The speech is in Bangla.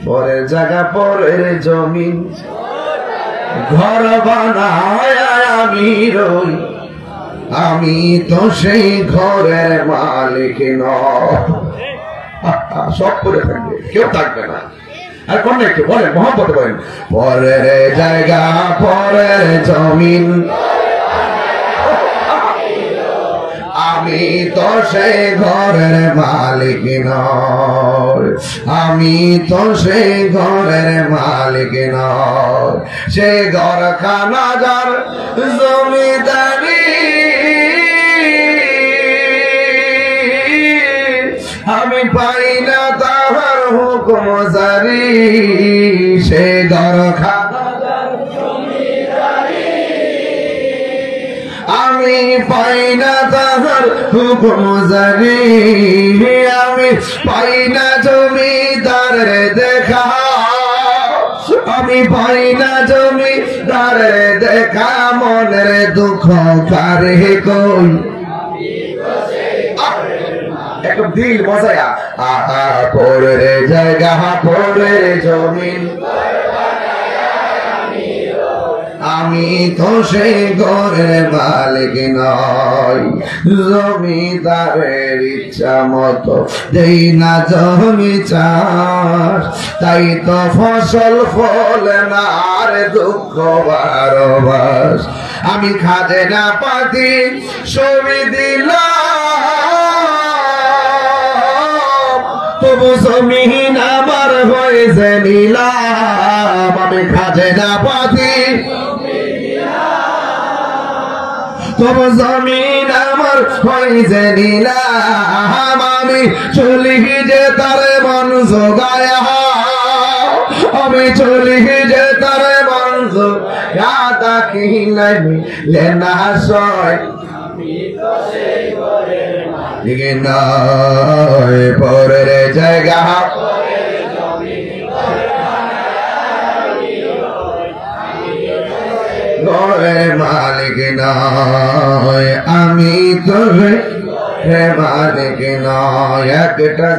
পরের জায়গা পরের জমিন ঘর বানায় আমি রই, আমি তো সেই ঘরের মালিক নই। সব করে থাকবে, কেউ থাকবে না। আর কোন একটু বলেন, মহব্বত বলেন, পরের জায়গা পরের জমিন আমি তো সেই ঘরের মালিক নই, আমি তো সেই ঘরের মালিক নই। সে ঘর খানা যার জমিদারি, আমি পাই না তাহার হুকুম জারি। সে ঘর খানা আমি পাই না তাহার হুকুম জারি, আমি পাই না জমিদারের দেখা, আমি পাই না জমিদারের দেখা, মনের দুঃখ কারে কই। একটু দিল মজায়া, আহা পরের জায়গা পরের জমিন আমি তো সেই ঘরের মালিক নই। জমিদারের ইচ্ছা মতো দেই না জমি চাষ, তাই তো ফসল ফলে না আর দুঃখ বারবাস। আমি খাজনা পাতি সবই দিলাম, তবু জমিন আমার হয়েছে নিলাম। আমি খাজনা পাতি তবু জমিন আমার হয়েছে নিলাম। আমি চলি যে তার মন জোগায়া, আমি চলি যে তার মন জোগায়া, কি নাই লেনা সয় নয়। পরের জায়গা ঘরের মালিক নয়, আমি তো মালিক নয়। একটা